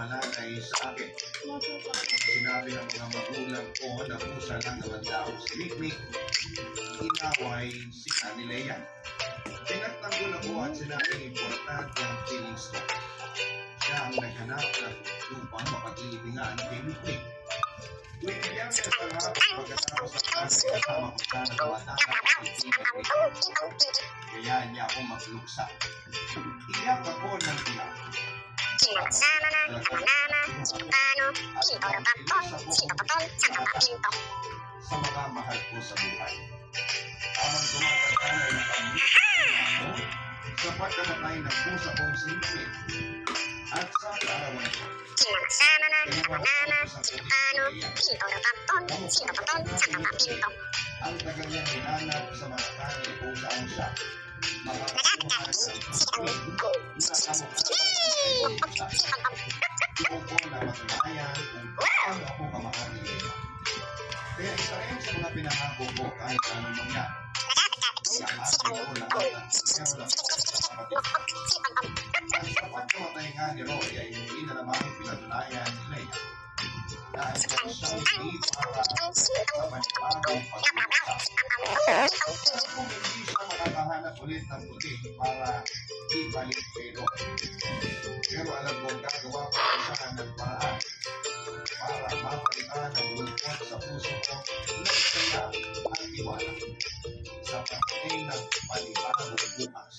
lumalanay sa akin. Ang sinabi ng mga magulang ko na pusa lang naman daw si Mikmik, inaway si Anilea. Pinagtanggol ako at sinabing importante ang feelings ko. Siya ang naghanap ng upang mapaglibingan kay Mikmik. Binigyan niya sa lahat pagkatapos ng klase kasama ko siya na tumatama ng kaya niya ako magluksa. Iyak ako ng iyak. Magsama na, mama, simpano, pintorapapon, sintopopon, santopapinto. Sa mga mahal ko sa buhay. Habang tumatanda na nakamiss ako sa pagkamatay ng pusa kong simple at sa kaarawan ko. Magsama na, mama, simpano, pintorapapon, sintopopon, santopapinto. Ang tagal niyang hinanap sa mga tali kung saan siya makakakuha ng ko na matulayan kung paano ako kamahal ni Lea. Kaya isa rin sa mga pinangako ko kahit anong mangyari. Iyakin ko lahat at meron ako sa kapatid. At sa pagkamatay nga ni Roy ay hindi na naman pinatulayan ni Lea. Dahil siyang hindi para sa panibagong pag-uusap. At kung hindi siya makakahanap ulit ng puti para ibalik kay Roy. Pero alam mo, gagawa ko siya ng paraan para mapalitan ang lungkot sa puso ko ng saya at iwala sa pagkain ng panibagong bukas.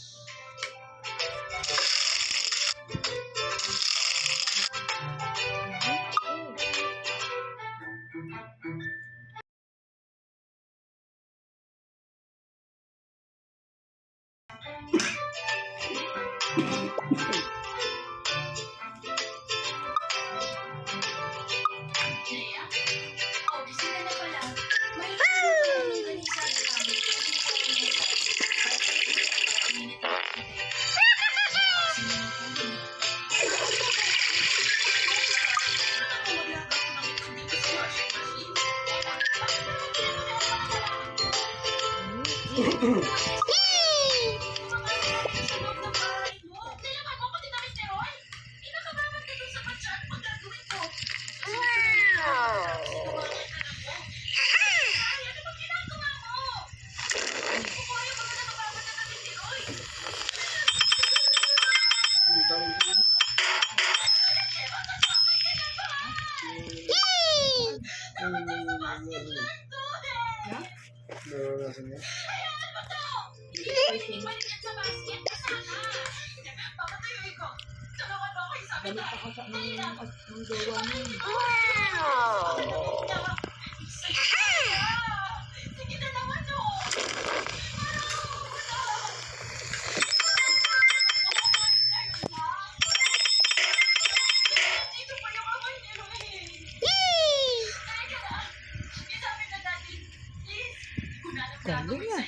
Galing yan.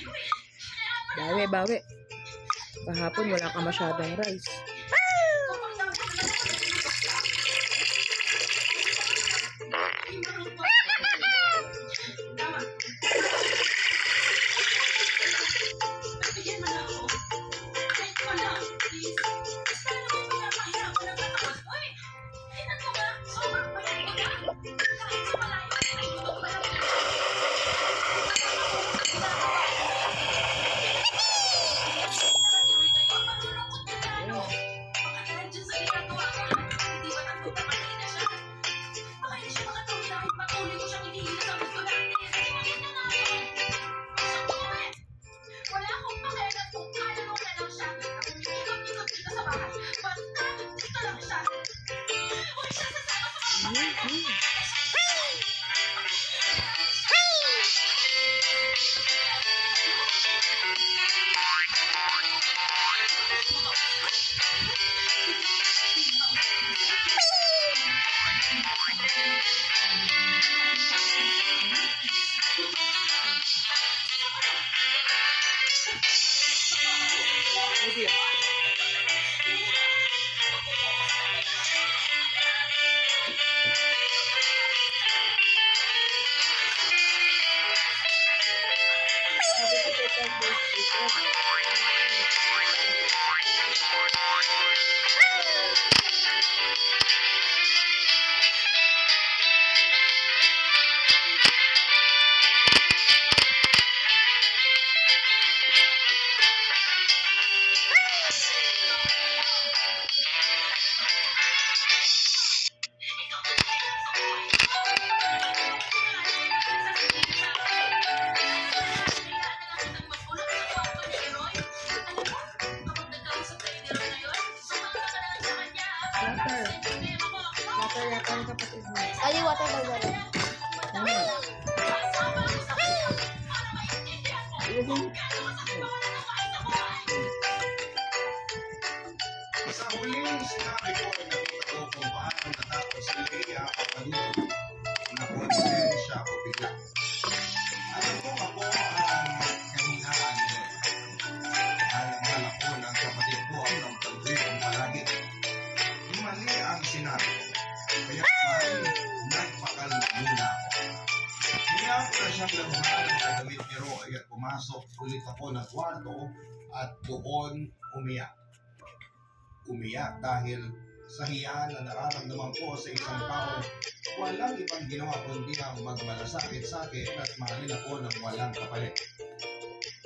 Bawi. Kahapon wala ka masyadong rice. Sa huling sinabi ko ay nakita ko kung paano natapos si Leia Papaluto na konsensya o bigla. Alam ko ako ang kahinaan niya. Mahal ako ng kapatid ko ang nagtagrin ang palagi. Mali ang sinabi ko. Kaya nagpakalma muna ako. Kaya ko na siyang lamuhan ng damit ni Roy at pumasok ulit ako ng kwarto at doon umiyak. Umiyak dahil sa hiya na nararamdaman ko sa isang tao, walang ibang ginawa kundi ang magmalasakit sa akin at mahalin ako ng walang kapalit.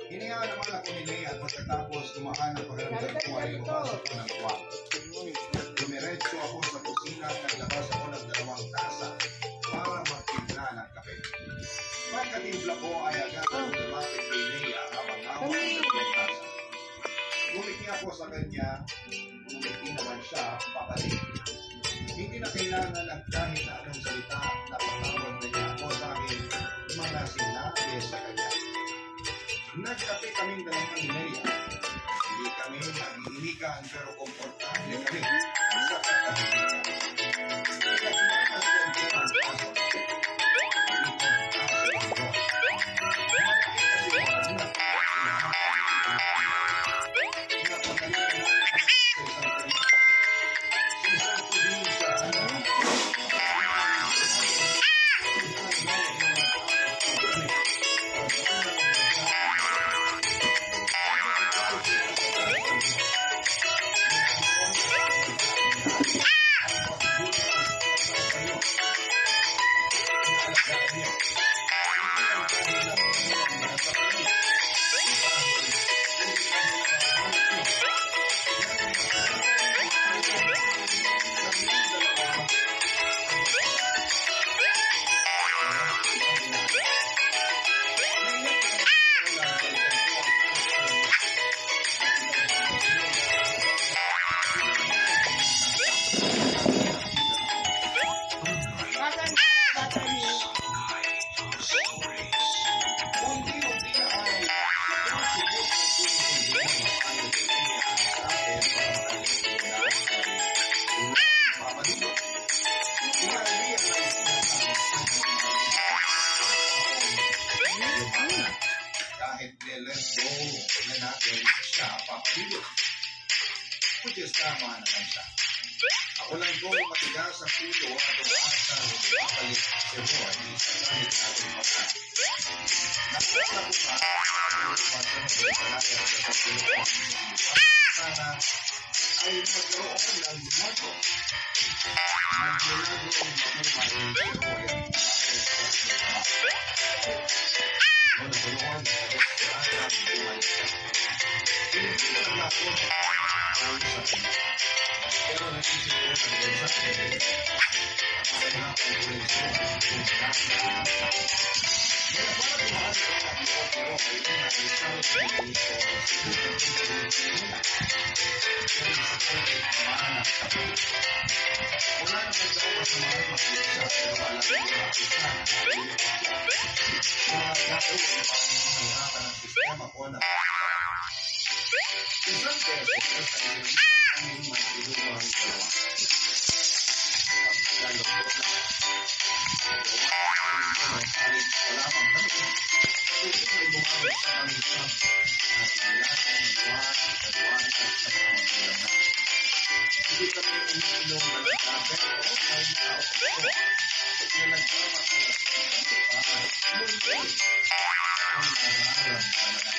Hinayaan naman ako ni Leia at pagkatapos kumakan ang pakiramdam ko ay pumasok ko ng kwarto. Dumiretso ako sa kusina at naglabas ako ng 2 tasa para magtimpla ng kape. Pagkatimpla ko ay agad ako lumapit kay Leia habang hawak ng 2 tasa. Bumiti ako sa kanya, bumiti naman siya papalik. Hindi na kailangan ng kahit na anong salita na patawag na niya ako sa akin mga sinabi sa kanya. Nagkape kaming 2 ni Leia. Hindi kami nag-iinikan pero komportable kami sa katahimikan. Pinagmamas yan ko ang pasok. Kahit let go na natin siya papalilot. Which is tama naman siya. Ako lang po matigas sa pulo at umaasang papalit si Roy sa kahit natin mata. Nakita ko pa ang pagkakalaya sa pulo. Sana ay magkaroon ng lumago. Magkulago ang mamumay si Roy at pero naisip ko sa bansa isang beses ay aming magdulungan dalawa. Lalo ko na. Wala pang kami. Kasi may bumawag sa kami sa at ilan at sa hindi kami umiinom na nagkabe o may tao ko. Kasi nagpapakalas ko kami para mundi ang nararam talaga.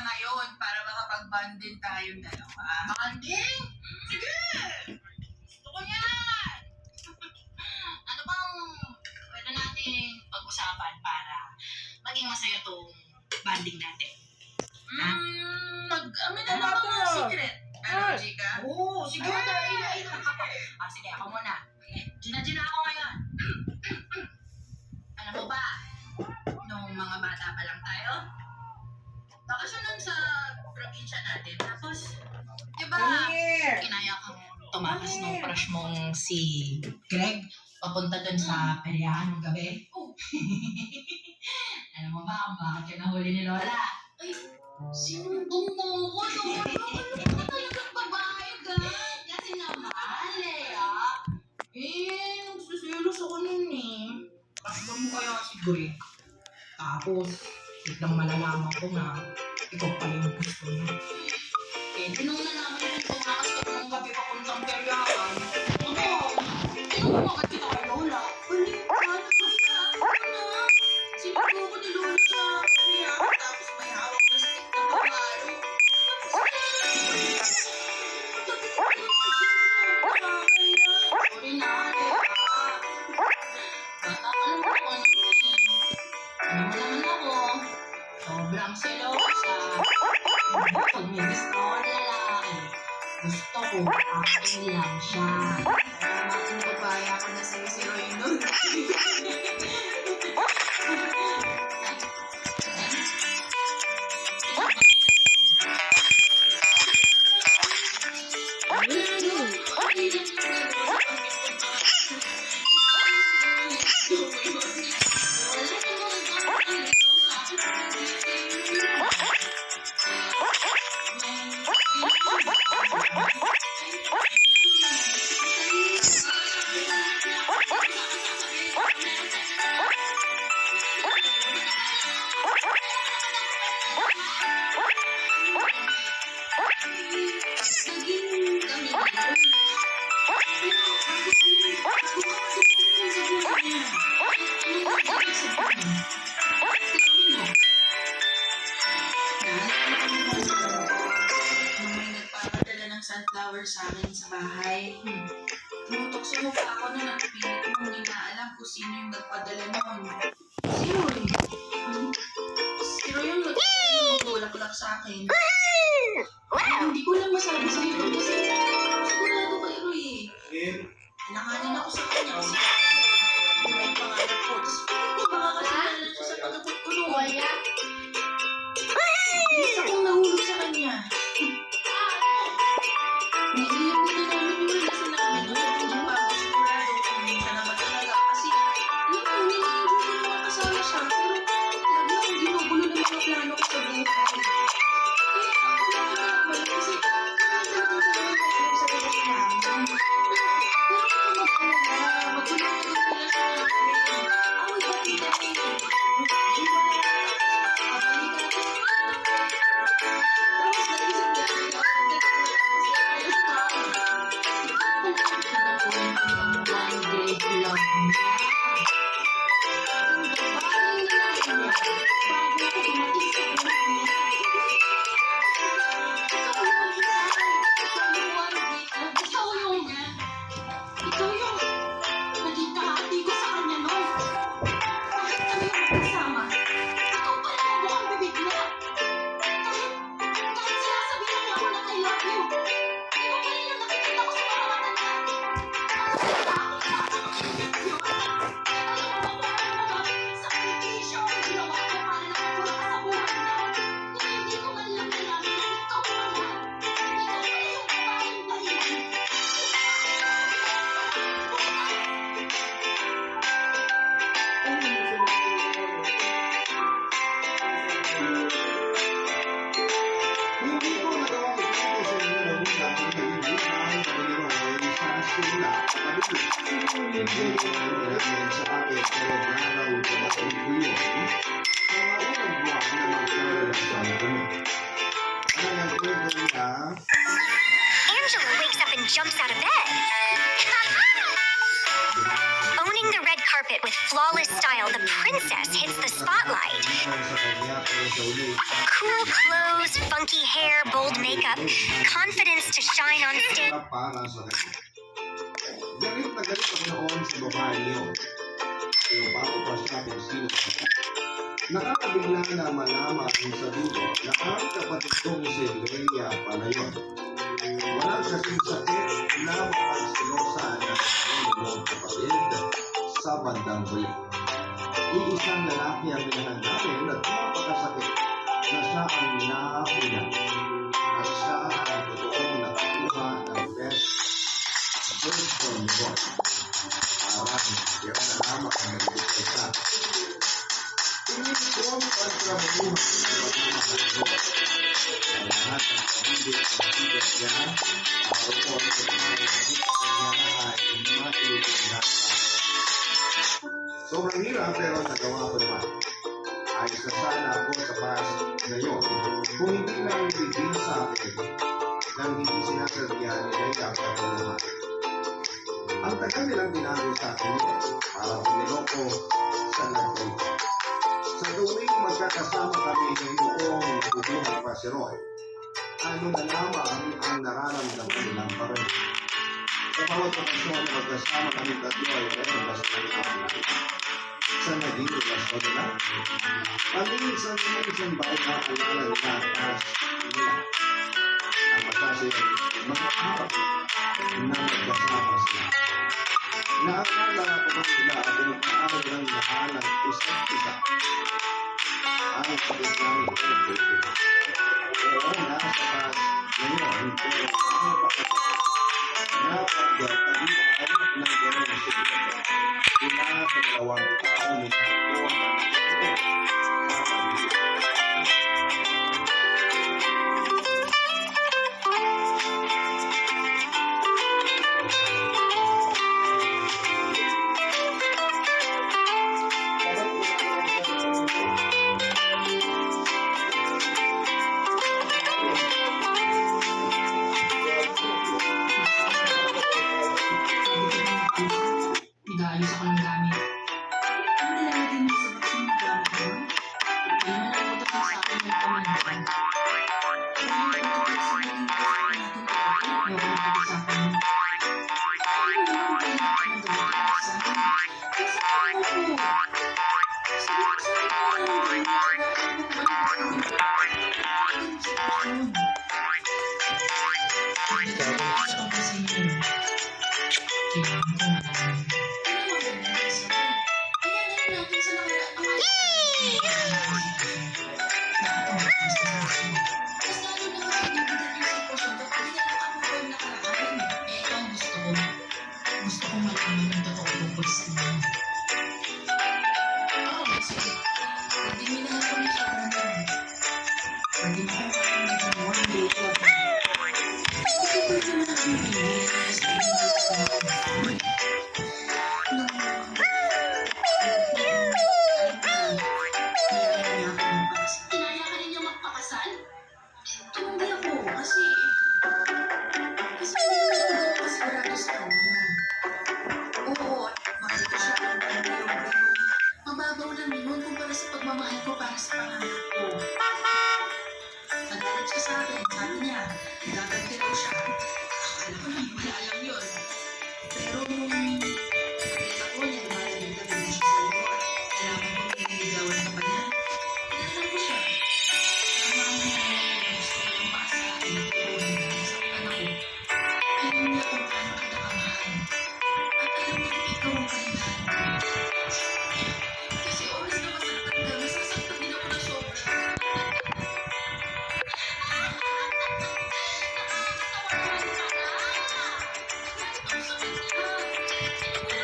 ngayon para makapag-bonding tayong dalawa. Bonding? Sige! Gusto ko yan! Ano bang pwede natin pag-usapan para maging masaya tong bonding natin? Mag-amin na lang mga secret. Ano, Chika? Oo, sige. Sige, ako muna. Gina ako ngayon. Alam mo ba, nung mga bata pa lang tayo, bakasyon nun sa probinsya natin. Tapos, di ba, kinaya kang tumakas nung crush mong si Greg papunta dun sa peryahan ng gabi. Alam mo ba kung bakit ka nahuli ni Lola? Ay, sinumbong mo ko, Lola. Ano ka talagang babae ka? Kasi naman, nagsuselos ako nun Crush mo kaya si Greg. Tapos, biglang malalaman ko na ikaw pala yung gusto niya. Nung nalaman ko kung tumakas ka ng gabi papuntang peryahan, tinungagat kita kay Lola. Balik ka, sinubo ko ni Lola sa peryahan, tapos may hawak na stick na kabalo. Sorry na, bata ka lang ako Ano mo naman ako, sobrang selosa. Pag may gusto ko na lalaki, gusto ko akin lang siya. Kaya naman babaya ko na sa'yo si Roy nun. Sunflower sa akin sa bahay. Tumutok sa mukha ako na napipilit mo hindi na alam kung sino yung nagpadala nun. Sino rin? Sino yung nagtulak-tulak sa akin? Hindi ko lang masabi sa iyo kasi sigurado kayo Nakanin ako sa kanya kasi may pangarap ko. Tapos baka kasi nalang siya sa pagkapagkulong. Isa akong nahulog sa kanya. Naiiyak ko na namin yung relasyon namin. Hindi pa ako sigurado kung siya naman talaga. Kasi, hindi ko naman makasama siya. Pero, lagi akong ginugulo ng mga plano ko sa buhay. Kaya, ako nakakabal kasi, talagang sa relasyon namin. Pero, ito mag-alala, magulo na yung relasyon namin. Away ba kita niyo? Angela wakes up and jumps out of bed. Owning the red carpet outfit with flawless style, the princess hits the spotlight. Cool clothes, funky hair, bold makeup, confidence to shine on stage. Para sa kanya. Galit na galit ako noon sa babae niyo. Pero bago pa siya kung sino siya. Nakakabigla na malaman sa dulo na ang kapatid kong si Leia pala yun. Walang kasing sakit na mapagsilosa na ang kapatid sa bandang huli. Iisang lalaki ang minahan namin at napakasakit na siya ang naakuya at siya ang totoong nakakuha ng best first from God. Parang kaya na lamang ang nag-isa. Pinili ko ang pagtrabahuhan ng pagmamahal. Ang lahat ng pamilya at pagkakit niya, araw-araw sa mga kanya ay matiwala. Sobrang hirap pero nagawa ko naman. Ayos na sana ako sa pass ngayon kung hindi lang ibigin sa akin nang hindi sinasadya ni Leia ang katulungan. Ang tagal nilang tinago sa akin para pumiloko sa nagay. Sa tuwing magkakasama kami noong nabubuhay pa si Roy, ano na lamang ang nararamdaman nilang pareho. Sa bawat okasyon na magkasama kami tatlo ay meron basta ng sa naging relasyon nila. Paminsan-minsan ba ay maalala nila ang taas nila? Ang masasayang mga araw na magkasama sila. Naalala ko ba nila kung paano nilang mahal ang isa't isa? Ang sagot namin ito pwede. Oo, nasa taas ngayon, pero ang pakasakit napagkakalimutan ng gano'n siya. Mula sa dalawang taong minako Nag-aayos ako ng gamit. Ano nilalagay mo sa box ng gamit mo? Kaya mo lang utak sa akin ng pamangkin. Ano yung utak sa naging box natin ito? Ayaw ko napag-usapan mo. Ano naman kailangan ng gawin sa akin? Kasi ako po. Sabi ko sa akin na lang gawin na gusto kong malaman ng totoo tungkol sa inyo. Oo, sige. Pwede minahan ko na siya naman. Pwede mo kong kakainin ng one day club. Ito pwede mo natin pinili sa inyo sa mga Inaya ka ninyo magpakasal? Tumanggi ako kasi hindi naman ako kasigurado sa kanya. Oo, mahal ko siya ang pero mababaw lang yun kumpara sa pagmamahal ko para sa panganak ko. Nagalit siya sa akin, sabi niya, gaganti ko siya. Akala ko lang wala lang yun. Pero nung nakita ko niya, lumalamig na rin siya sa iyo at kailangan ko nililigawan ka pa niya. Pinasal ko siya. Naman niya gusto ko ng paasa at nagtutunan na sa anak ko. Alam niya kung paano kita kamahal. At alam niya kung ikaw ang kailangan ko. Kasi oras na masaktan ka, masasaktan din ako na sobra. Nakakatawa naman pala. Nagalit ako sa kanya.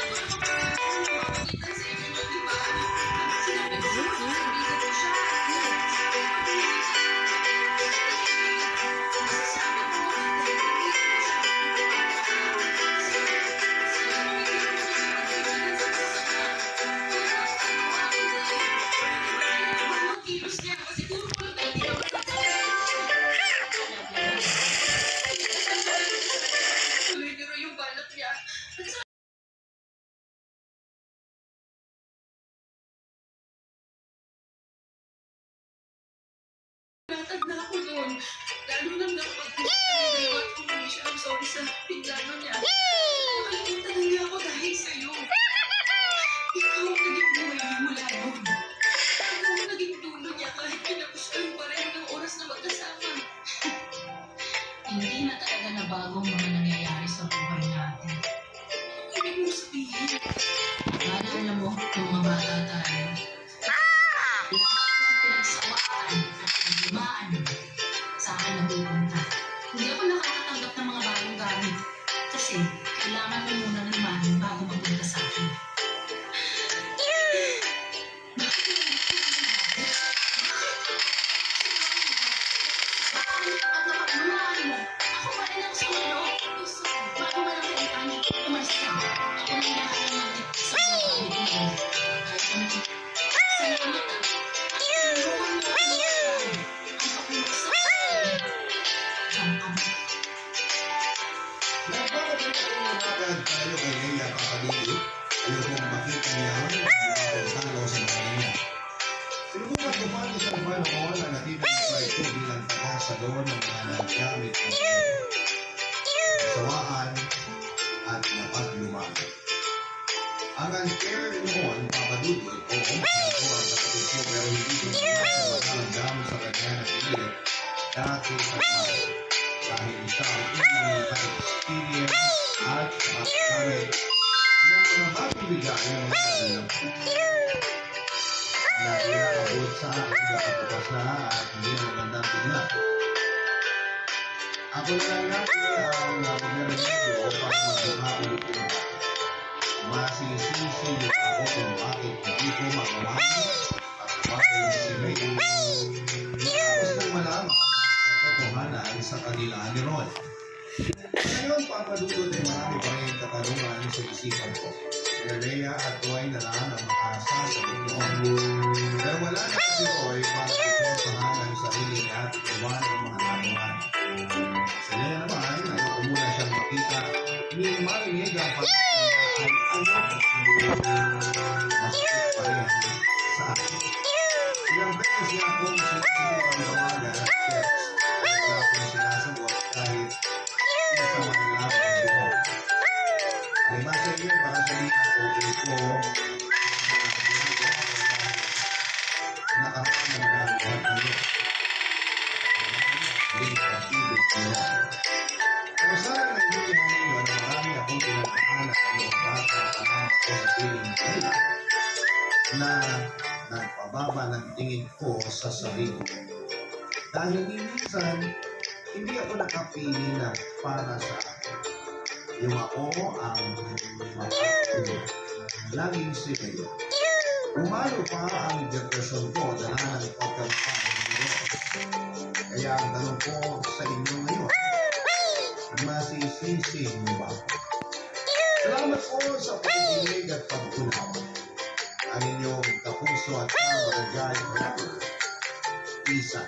hindi na talaga nabagong mga nangyayari sa buhay natin. Ibig mo sabihin, naalala mo nung mga bata tayo, lahat ng pinagsawaan at pinagumaan sa akin napupunta. Hindi ako nakakatanggap ng mga bagong gamit kasi kailangan mo munang limanin bago mapunta sa akin. At napagmamahan mo, ako pa rin ang sumunod. Bago man ang kailangan, umalis ka. Ako na lahat ng magiging sa mga pamilya mo. Kahit ano, salamat ah. Tulungan mo ako ang pakinig sa akin. Diyan ka ba? Nagpapagaling ako lumakad tayo kay Leia Papadili. Ayokong makita niya ang talo sa mga niya. Sinubukan ko pa sa panahon na natitipay ko bilang tagasador ng mga nagamit ng sawaan at napaglumakan. Ang unfair noon, papadudod, oo, ako ang kapatid ko pero hindi ko naman sa kanya na pilit dati sa mga dahil siya ang unang experience at makakamit ng mga bagong bigay ng mga ilang na inaabot sa akin katapukas na at hindi na magandang tignan. Ako na lang natin ang pagre-review para magkakaulit yung bata. Masisisi ako kung bakit hindi ko magawa at bakit si May tapos nang malaman sa totohanan sa kanila ni Ron. Ngayon, papadudod ay marami pa rin katanungan sa isipan ko. Sina Leia at Roy na lang ang makaasa sa Panginoon. Pero wala na si Roy para ipensahan ang sarili niya at iwan ang mga natungan. Sa Leia naman, ayoko muna siyang makita ni marinig ang pagkakaan masakit pa rin sa akin. Ilang beses niya akong sinusubukan tawagan at text. Wala akong sinasagot kahit isa man lang ang buhok. Ay masaya para sabihin ako ito nakaraan na nagawa kayo. Hindi pag-ibig nila. Pero sana naiintindihan ninyo na marami akong pinagdaanan ng mga bata para ko sa piling nila na nagpababa ng tingin ko sa sarili. Dahil minsan, hindi ako nakapili na para sa akin. Yung ako ang mapapili. Laging sila. Umalo pa ang depresyon ko dahil ng pagkampahan nito. Kaya ang tanong ko sa inyo ngayon, masisising mo ba? Salamat po sa pagkikinig at pagtunaw. Ang inyong kapuso at kabarangay forever. Isa.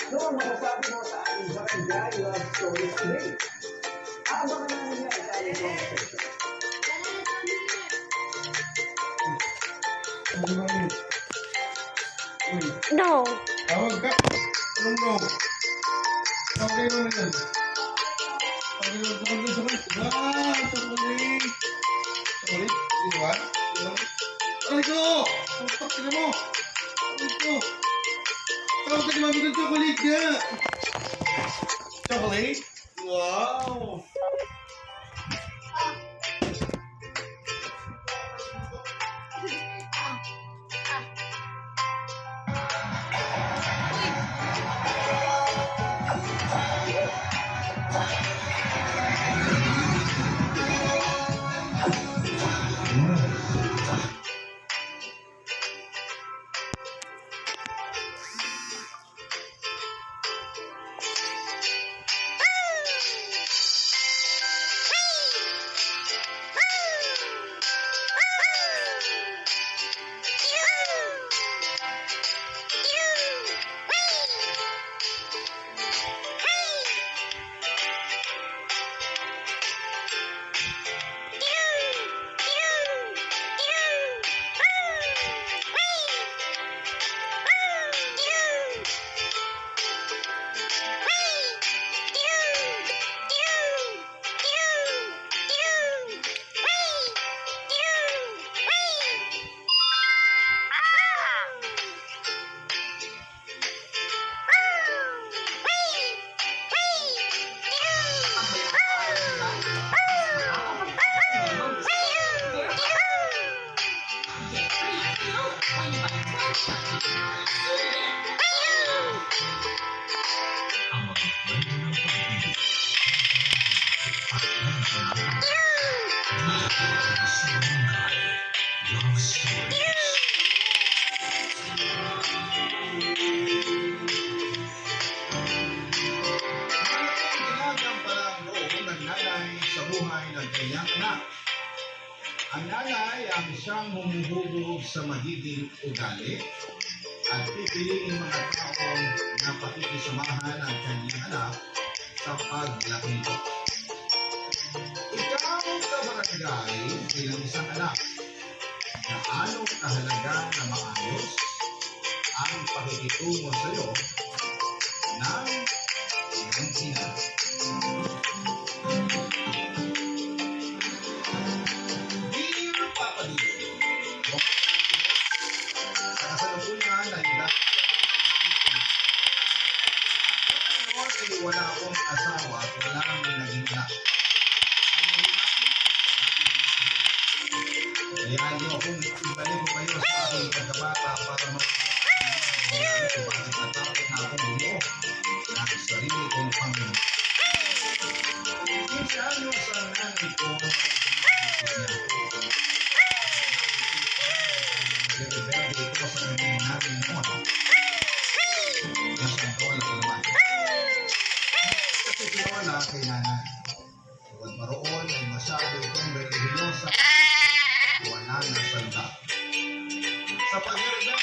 Ano ang masasabi mo sa ating barangay love stories today? Abangan namin yan sa ating conversation. No. Tawag ka. Anong no? Tawag kayo na yan. Tawag kayo sa kanila. Tukulit. Tukulit? Iwan? Aray ko! Tutok ka mo! Aray ko! Tawag ka ni Mami ng chocolate ka! Chocolate? Wow! siyang humuhubog sa magiging ugali at pipiliin mga taong na pakikisamahan ang kanyang anak sa paglaki nito. Ikaw, kabarangay, bilang isang anak, gaano kahalaga na maayos ang pakikitungo sa iyo ng iyong ina. Dear Papa Dito, sa kasalukuyan na edad ay wala akong asawa at wala nang naging anak. Kaya niyo akong ibalik ko kayo sa aking pagkabata para mag-ibig ko bakit natakot na akong bumuo ng sarili kong Panginoon. 15 anyos ang nanay ko Berde ito sa kanyang namin noon. Nasa Lola ko naman. Kasi si Lola kay nanay. Huwag maroon ay masyado itong relihiyosa. Wala na sanda. Sa pag-rebelde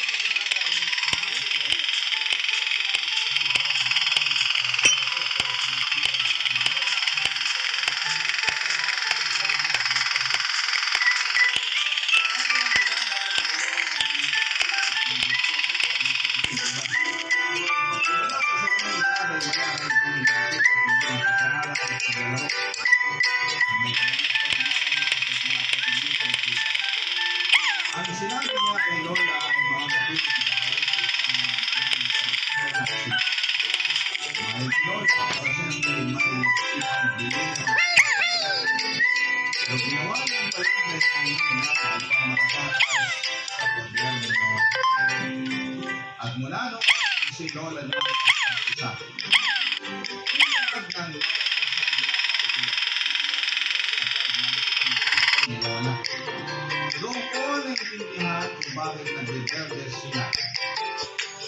ang sinabi niya kay Lola ay mga kapitid dahil sa isang may Lola presente may ipambili pero ginawa ng barangay ang mga upang makatakas sa poder ni Lola. At mula noon si Lola na ang isa. Inagad ng ni Lola. Doon ko naiintindihan kung bakit nag-rebelde sila.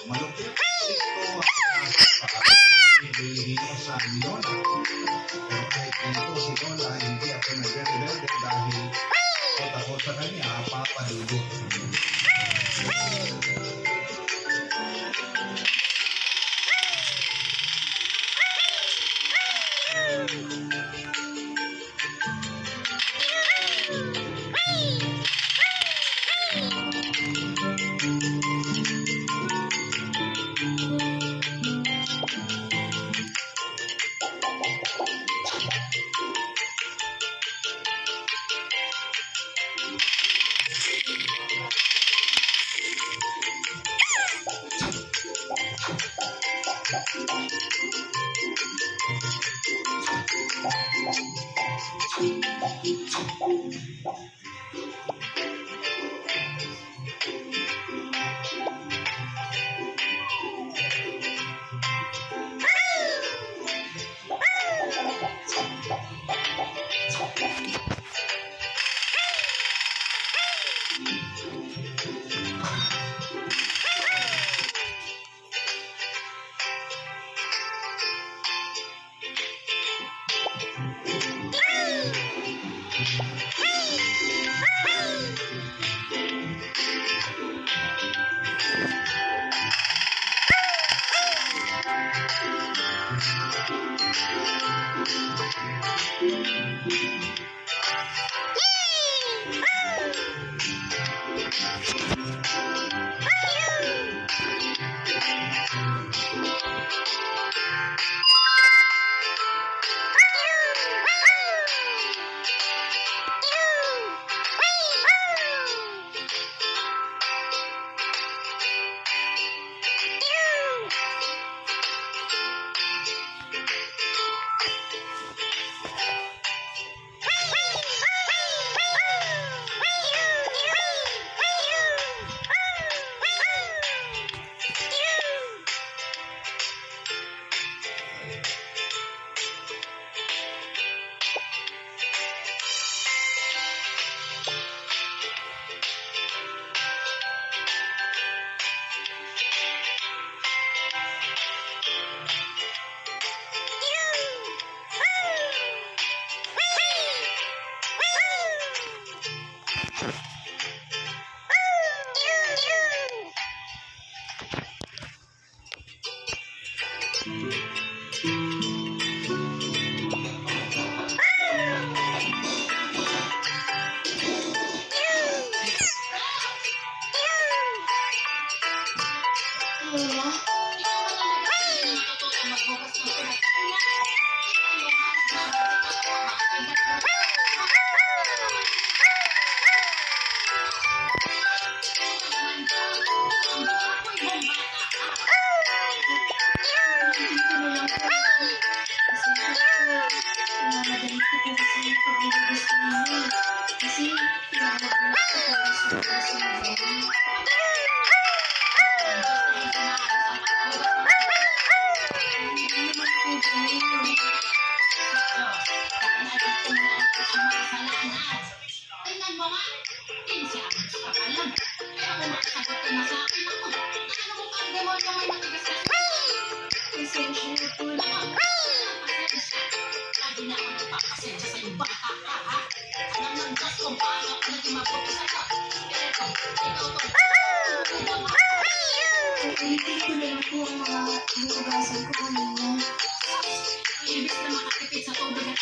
Malupit ito ang relihiyosa ni Lola. Pero kahit ganito si Lola, hindi ako nag-rebelde dahil takot ako sa kanya, papadudot. Lola? Ikaw ba talaga hindi natututo magbukas ng pinagkakanya? Ikaw yung halos na tingnan mo nga, 15 anos ka pa lang. Pero kung makasagot ka na sa akin ako, ano mo pang demonyo may matigas na pasensya na po lang. Pasensya. Lagi na ako nagpapasensya sa iyong bata ka, ha? Alam ng Diyos kung paano ako naging mabuti sa'yo. Pero ikaw to. Ulitin ko na lang po ang mga inuugasan ko kanina. Ibig na makatipid sa tubig at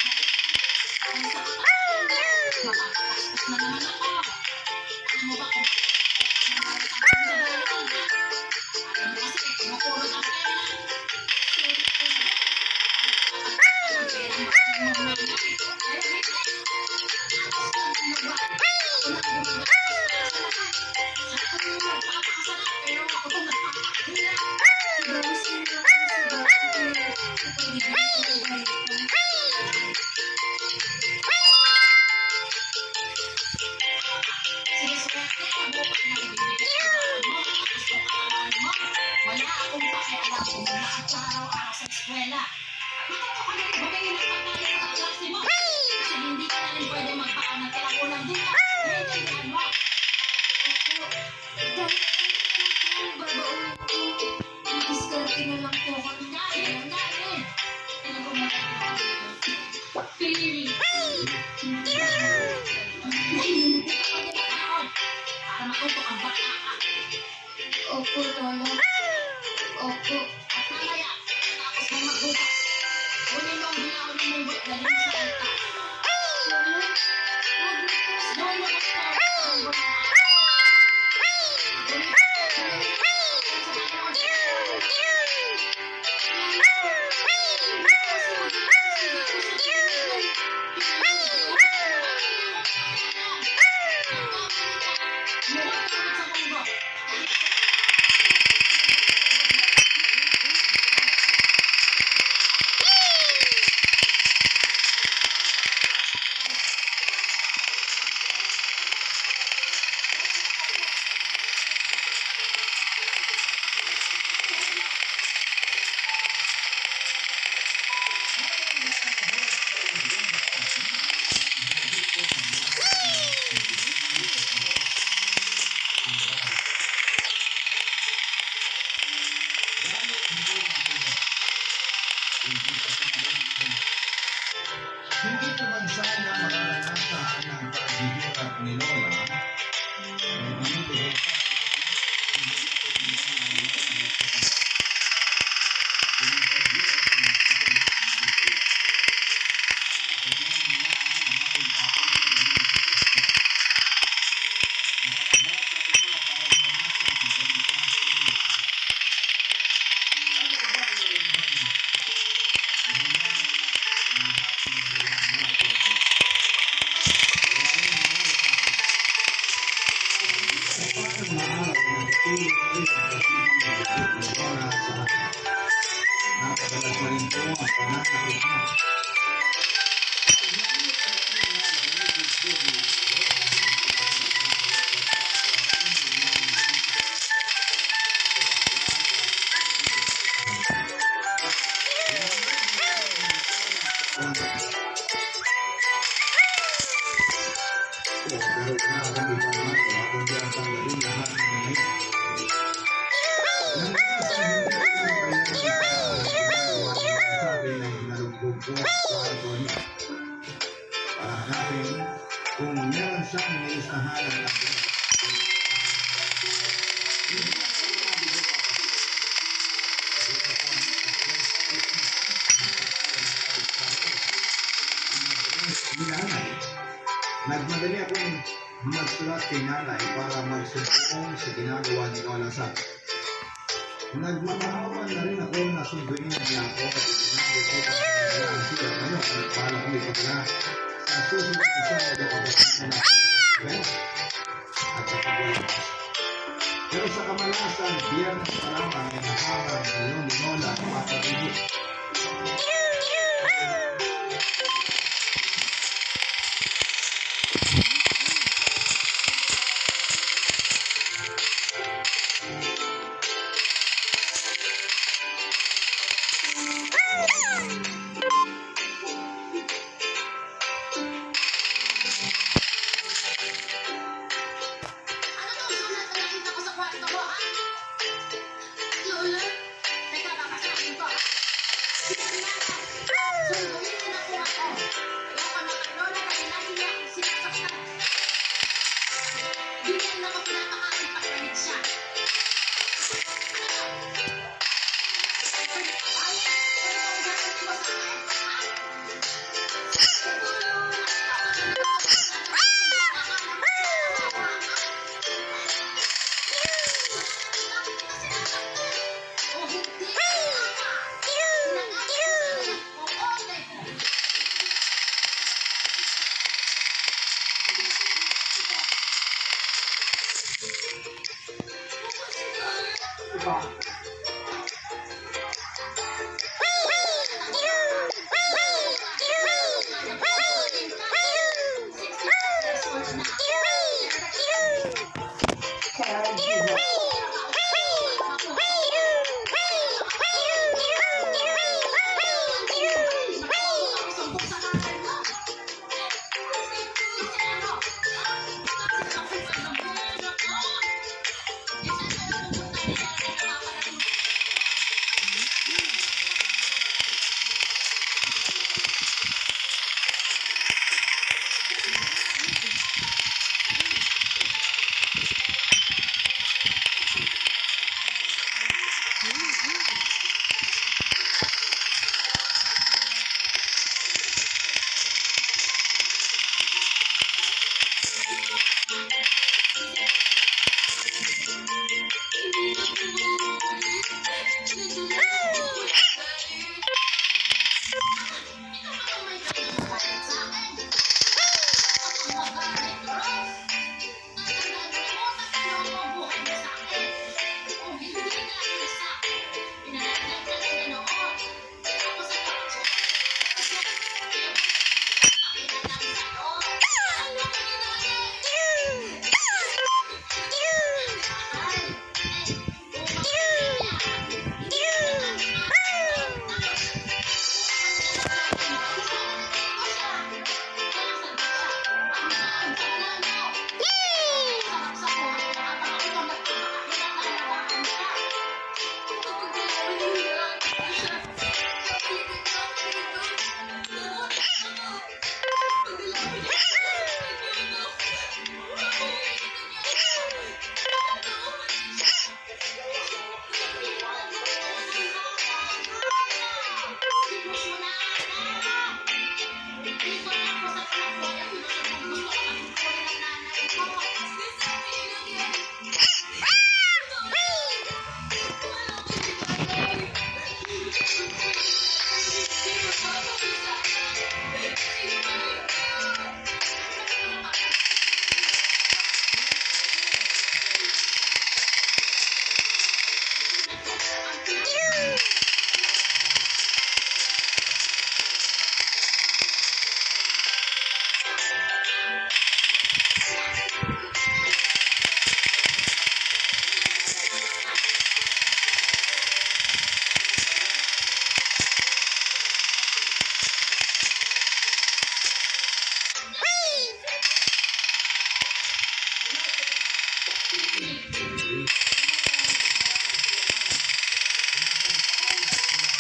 dahil sa makakastos na naman ako. Alam mo ba kung alam mo kasi kumukulot ang pera. Ang pera mo ang nanay. Pero hindi. Tapos lang ano ba? Ako na gumagastos para sa lahat. Sa ako yung magpapakasala pero ako itong nagpapakahila. Ibawis na ako sa bahay. Kapag ibigay ko siniswerte ka mo pag nagbibigay ang daan mo. Tapos kung kakalaan mo, wala akong pakialam kung maglakad ka araw-araw sa eskwela. At matuto ka na rin humingi ng pagkain sa kaklase mo. Kasi hindi ka na rin pwede magbaon ng tilang ulam dito. Naiintindihan mo? Opo. Dahil ang babaon ko, diskarte na lang po ako. Dahil. Tingnan ko magkakaroon. Pili. Hindi ka pwede magbaon. Para matuto kang bata ka. Opo, Lola. Opo. At mamaya, tapos mo magbukas. Kunin mo ang bilao ng munggot galing sa alta. Lola, huwag mo po sa Lola magtawag sa munggot na Hindi ko man sana maranasan ang paghihirap ni Lola. Hindi ko napadalas na rin po ang pananakit niya. Pero kami pangako, akong diyan tanggalin lahat ng mga yan. Sabi ng nalugbog ko sa kwarto niya. Para hanapin kung meron siyang naistahan ng tabi. Nagmadali akong magsulat kay nanay para magsumbong sa ginagawa ni Lola sa Nagmamakawan na rin ako na sunduin niya ako at sinabi ko na sila ngayon at para kumikot na. Sa susunod ko siya ay nakapagpapin na at sa pagwalas. Pero sa kamalasan, biyernes pa lamang ay naharang ngayon ni Lola at mapagigit. Ano to? Sulat na nakita ko sa kwarto mo, ha? Lola, teka, babasahin ko, ha? Sunduin mo na po ako. Ayoko na kay Lola kasi lagi niya akong sinasaktan. Di niya na ako pinapakain pag galit siya.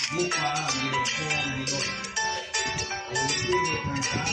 Mukha ang ginagawa ng Lord. Ang spirit ng taas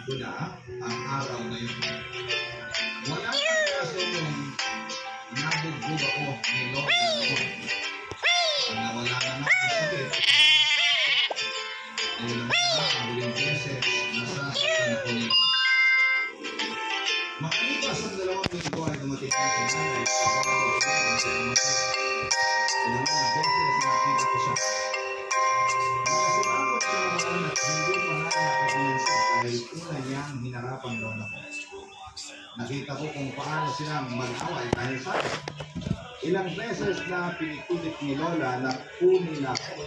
ko na ang araw na yun. Wala na kaso kung nabugbog ako ni Lord noon. Nawala na nga ang sakit. Ilang na ang huling beses nasasaktan ako ni Lord. Makalipas ang 2 linggo ay dumating na si nanay sa bago ko ang sinamatay. Ilang beses nakita ko siya. Nagkasilangot siya naman at hindi pa nga nakakuminsan dahil una niyang hinarapan doon ako. Nakita ko kung paano sila mag-away dahil sa akin. Ilang beses na pinipilit ni Lola na kunin ako.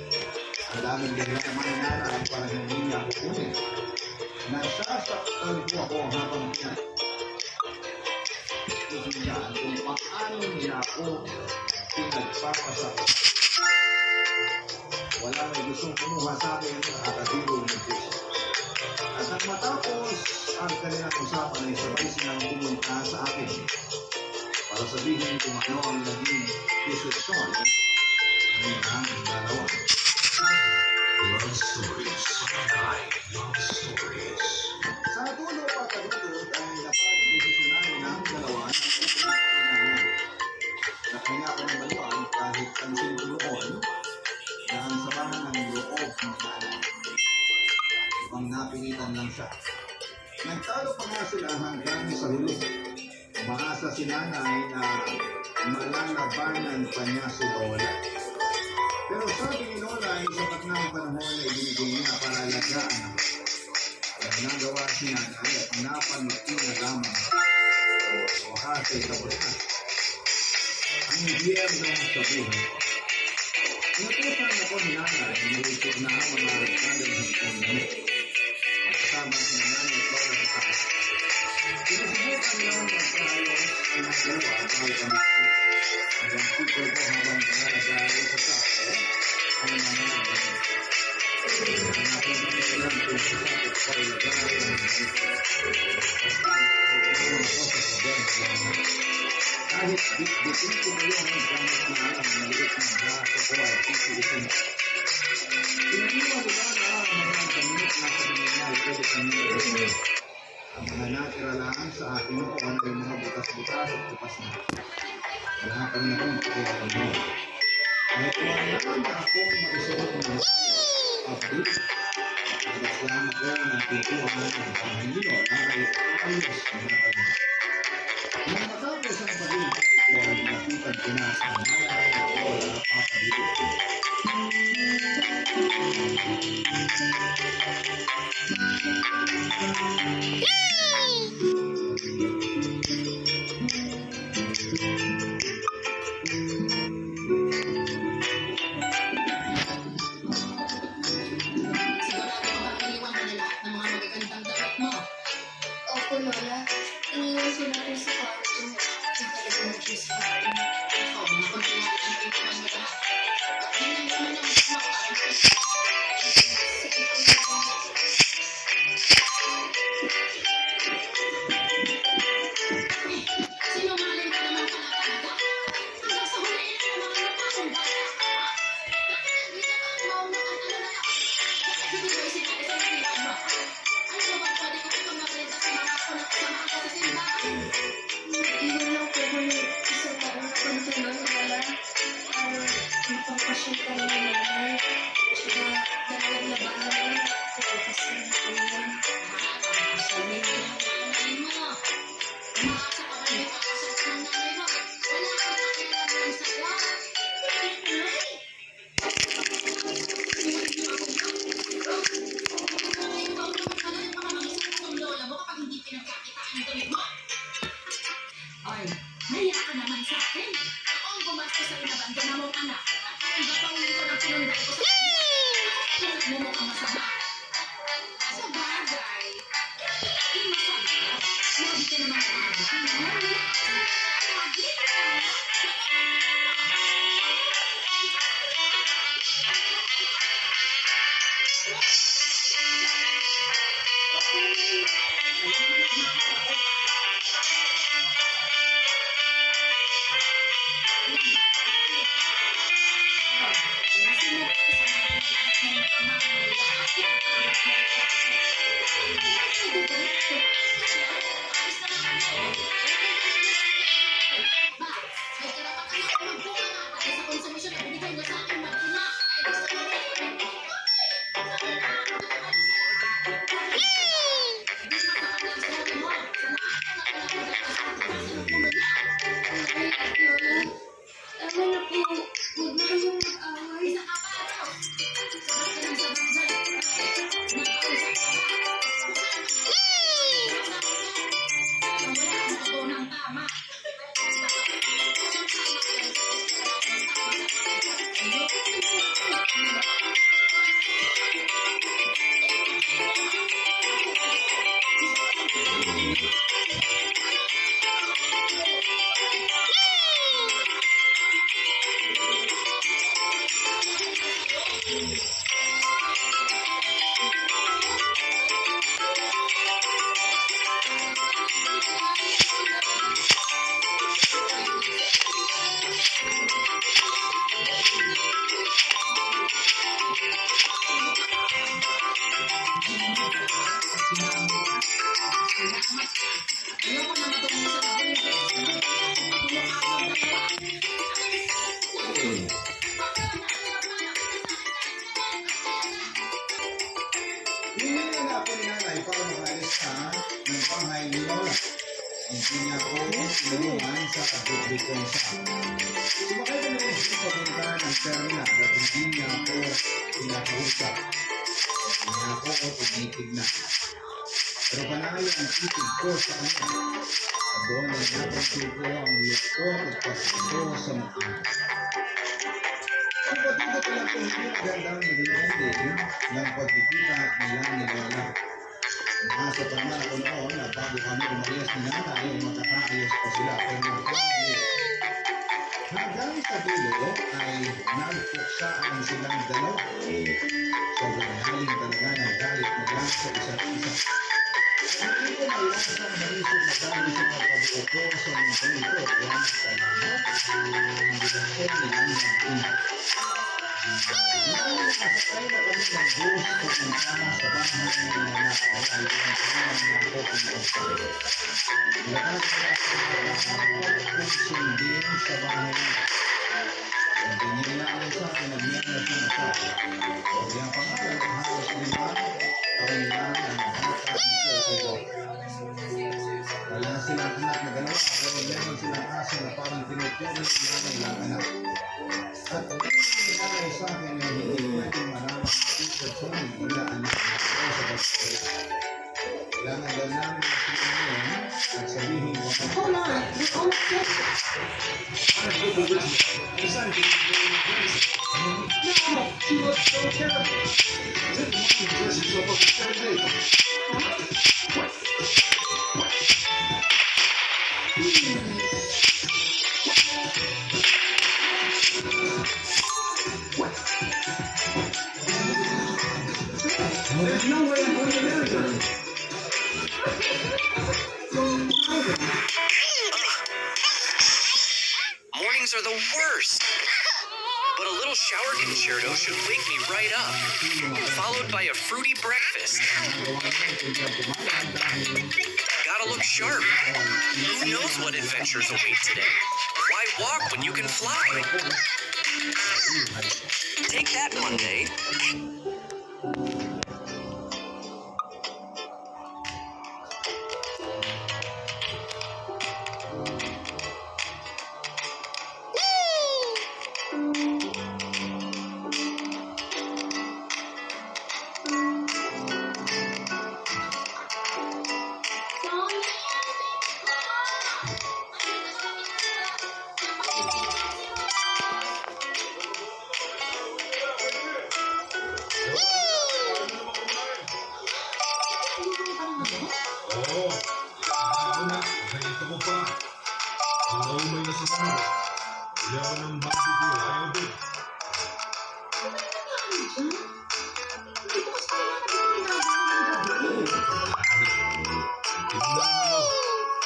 Ang daming bigla naman nanay para hindi niya ako kunin. Nasasaktan po ako habang pinagpapasakit kung paano niya ako pinagpapasakit. Wala may gustong kumuha sa akin nakakatiro ng Diyos. At nang matapos ang kanilang usapan ay sabay silang pumunta sa akin para sabihin kung ano ang naging desisyon ng dalawa. Love Stories. Love Stories. Sa dulo pa kadudod ay napag-desisyonan ng dalawa na pumunta namin. Nakahinga ko ng baluan kahit pansin ko noon na ang sama ng loob ng nanay. Ibang napilitan lang siya. Nagtalo pa nga sila hanggang sa huli. Umaasa si nanay na malalabanan pa niya si Lola. Pero sabi ni Lola ay sapat na ang panahon na ibinigay niya para alagaan ako. Kaya nagawa si nanay at napangiti na lamang. Wakas ay tapos na. Ang biyerno sa buhay. Natusan ako ni nanay, nalisip na ang mga kalang hanggang namin. Kasama si nanay at Lola sa taas. Sinusubukan lang magkayos ang mga dalawa at ang pamilya. Hanggang sikol ko habang nangalagay sa taas, ang mga dalawa. Hanapin ko lang kung sasakot pa ilagay ang mga kahit bitbitin ko ngayon ang gamit na ang maliit na braso ko ay titiisin. Pinaniwala na ang mga gamit na sa kriminal pwede kami i-resolve. Ang mga natira lang sa akin noon ay mga butas-butas at kupas na. Wala pa rin akong pakialam mo. Kahit wala na akong maisuot ng mga kapatid. Alas lang ako ng pintuan ng Panginoon na ay ayos na nakalala. Nang matapos ang pag-ibig ko ay nakitag ko na sa nanay at Lola papalito. Opo, Lola. Iniwan sila ko sa kwarto. Yung talaga nag-kiss pa rin. Sinungaling ka naman pala talaga. Hanggang sa huliin ka naman ng akong bata. Bakit nandito ka ang maunakan ano na lang? Bakit hindi mo isinabi sa mga mo? Ano ba bang pwede ko itong mabalita sa mga ako na kasama ko sa simbahan? Iwan lang po ko ng isang taon na pantunan, Lola. Para ipangpasyon ka ng nanay. Tsaka dalawang labanan. Kaya kasi kami Sabihin ko ng nanay mo. Umaasa ka ba na ipakasal ka ng nanay mo? Wala kang pakialam sa'yo. Ay, naya ka naman sa akin. Ako ang gumastos sa inabandona mong anak. At ang gagawin ko ng pinundan ko sa kanya. Tulad mo mukhang masama. Sa bagay, hindi masama. Lagi ka naman kaagad. Lagi ka. Thank you. Ayoko na matulong sa ako. Hindi na ako ni nanay para makaalis ka ng bahay ni Lola. Hindi niya ako tinulungan sa pagbibitin siya. Sumakay kami ng isip papunta ng terminal at hindi niya ako pinakausap. Hindi niya ako tinitignan. Pero panalo ang titig ko sa kanya. At doon ay napansin ko ang lukot at pagkito sa mukha. Ang patuto ko lang kung hindi magandang naging ending ng pagkikita nila ni Lola. Nasa pa na ako noon na bago kami umalis ni nanay ay magkakaayos pa sila. Pero hanggang sa dulo ay nagpuksaan silang dalawa. Sobrang galing talaga ng galit nila sa isa't isa. Hindi ko maiwasang maisip na dahil sa pagkabuo ko sa mundo ito. Kaya salamat ang relasyon nilang mag-ina. Nang nakasakay na kami ng bus papunta sa bahay ng mga nakakay ay pinagkaman na ako kung pagkakas. Lakas na ako sundin sa bahay niya. Hindi niya inaamin sa akin na meron na siya nasabi. Kaya pangalan ang halos 5 taon lang ang bata nito ito. Wala na silang anak na dalawa pero meron silang aso na parang tinutuloy na ng anak. At hindi nanay sa akin na hindi pwedeng maramang teacher ko ng ilaan na ako sa pagkakas. Kailangan daw namin na sinayin at sabihin mo ako. Hold on. We're almost there. There's no way I'm going to marry her. Mornings are the worst. But a little shower concerto should wake me right up, followed by a fruity breakfast. Gotta look sharp. Who knows what adventures await today? Why walk when you can fly? Take that, Monday. Oo. Ako na. Ganito ko pa. Ang naumay na sa mga. Ayaw ng babi ko. Ayaw din. Tignan mo.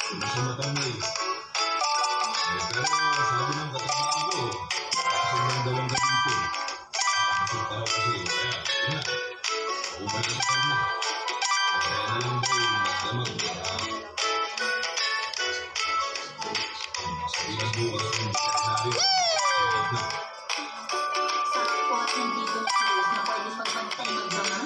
Hindi siya matamay. Pero sabi ng katrabaho ko, kasi lang daw ang gabi ko. Nakapasok tao kasi. Kaya, yun na. Ubay ka sa kanya. Kaya na lang daw magdamag para sabihan bukas ng veterinaryo. Sigad na. Sabi ko at nandito si Rose na pwede pagbantay magdamag.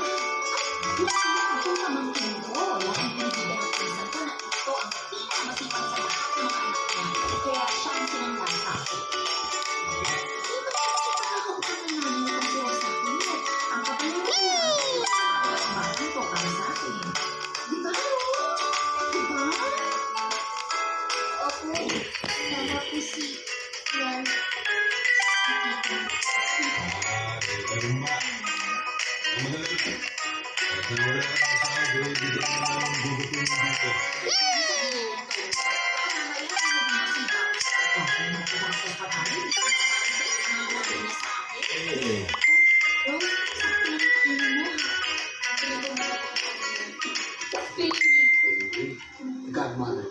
Nasiyak ko pamangkin ko. Laking pinibigyan ng pinsan ko na ito ang pinakamasipag sa lahat ng mga anak niya. Kaya siya ang sinanglan sa akin. Di ba kasi pakakautang ng nanay na si Rose sa akin? Ang kapalit niya. Bakit ko para sa akin? Di ba, Rose? Di ba? Opo. Tama po si Yan. Meron ba? Ang madali. Kung wala ka na sa akin, bigyan mo na lang gugutin mo dito. Godmother.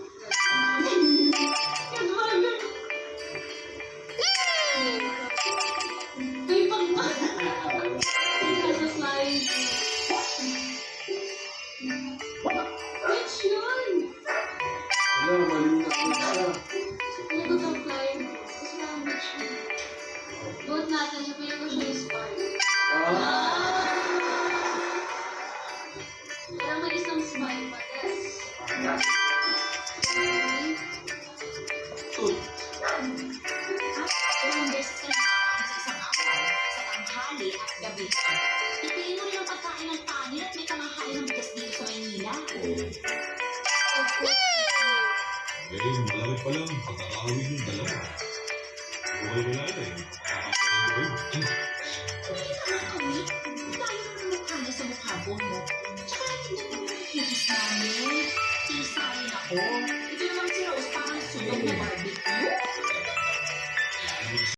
at gabi. Pipiliin mo rin ang pagkain ng kanin at may kamahal ng bigas dito sa Maynila. Galing, malapit pa lang. Pagkakawin yung dalawa. Buhay ko lang ito eh. Makakawin ko Hindi ka makawit. Tayo naman ang mukha niya sa mukha mo. Tsaka hindi mo yung ibis namin. Isa rin ako.